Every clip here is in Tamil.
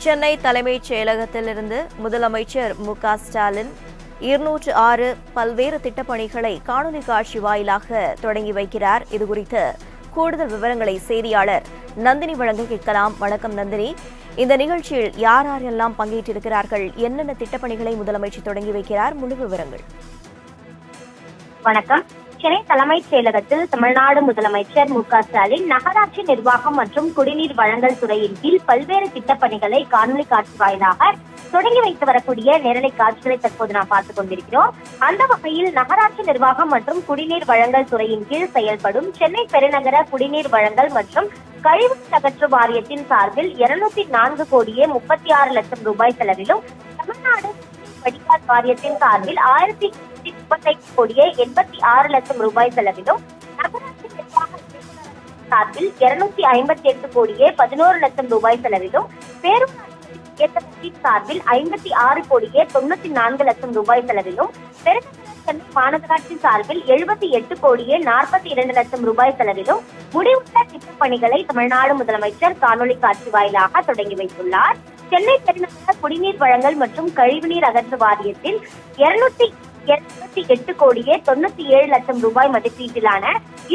சென்னை தலைமைச் செயலகத்திலிருந்து முதலமைச்சர் மு.க.ஸ்டாலின் 206 பல்வேறு திட்டப்பணிகளை காணொலி காட்சி வாயிலாக தொடங்கி வைக்கிறார். இதுகுறித்து கூடுதல் விவரங்களை செய்தியாளர் நந்தினி வழங்க கேட்கலாம். வணக்கம் நந்தினி. இந்த நிகழ்ச்சியில் யாரெல்லாம் பங்கேற்றிருக்கிறார்கள், என்னென்ன திட்டப்பணிகளை முதலமைச்சர் தொடங்கி வைக்கிறார், முழு விவரங்கள். வணக்கம். சென்னை தலைமைச் செயலகத்தில் தமிழ்நாடு முதலமைச்சர் மு.க.ஸ்டாலின் நகராட்சி நிர்வாகம் மற்றும் குடிநீர் வழங்கல் துறையின் கீழ் பல்வேறு திட்டப்பணிகளை காணொலி காட்சி வாயிலாக தொடங்கி வைத்து வரக்கூடிய நேரலை காட்சிகளை தற்போது நாம் பார்த்துக் கொண்டிருக்கிறோம். அந்த வகையில் நகராட்சி நிர்வாகம் மற்றும் குடிநீர் வழங்கல் துறையின் கீழ் செயல்படும் சென்னை பெருநகர குடிநீர் வழங்கல் மற்றும் கழிவுநீர் அகற்று வாரியத்தின் சார்பில் 204 கோடியே 36 லட்சம் ரூபாய் செலவிலும், தமிழ்நாடு வடிகால் வாரியத்தின் சார்பில் 1035 கோடியே 86 லட்சம் ரூபாய் செலவிலும், நகராட்சி நிர்வாக சார்பில் 258 கோடியே 11 லட்சம் ரூபாய் செலவிலும், பேரூராட்சி சார்பில் 56 கோடியே 94 லட்சம் ரூபாய் செலவிலும், பெருநகர சென்னை மாநகராட்சி சார்பில் 78 கோடியே 42 லட்சம் ரூபாய் செலவிலும் முடிவுற்ற திட்டப்பணிகளை தமிழ்நாடு முதலமைச்சர் காணொலி காட்சி வாயிலாக தொடங்கி வைத்துள்ளார். சென்னை பெருநகர குடிநீர் வழங்கல் மற்றும் கழிவுநீர் அகற்று வாரியத்தில் 288 கோடியே 97 லட்சம் ரூபாய் மதிப்பீட்டிலான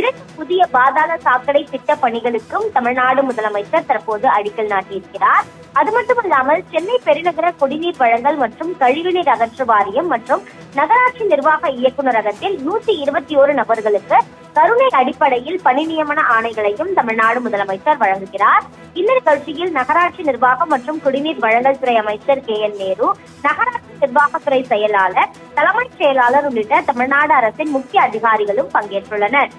2 புதிய பாதாள சாக்கடை திட்ட பணிகளுக்கும் தமிழ்நாடு முதலமைச்சர் தற்போது அடிக்கல் நாட்டியிருக்கிறார். அது மட்டுமல்லாமல் சென்னை பெருநகர குடிநீர் வழங்கல் மற்றும் கழிவுநீர் அகற்று வாரியம் மற்றும் நகராட்சி நிர்வாக இயக்குநரகத்தில் 121 நபர்களுக்கு கருணை அடிப்படையில் பணி நியமன ஆணைகளையும் தமிழ்நாடு முதலமைச்சர் வழங்குகிறார். இந்த நிகழ்ச்சியில் நகராட்சி நிர்வாகம் மற்றும் குடிநீர் வழங்கல் துறை அமைச்சர் கே.என். நேரு, நகராட்சி நிர்வாகத்துறை செயலாளர், தலைமைச் செயலாளர் உள்ளிட்ட தமிழ்நாடு அரசின் முக்கிய அதிகாரிகளும் பங்கேற்றுள்ளனர்.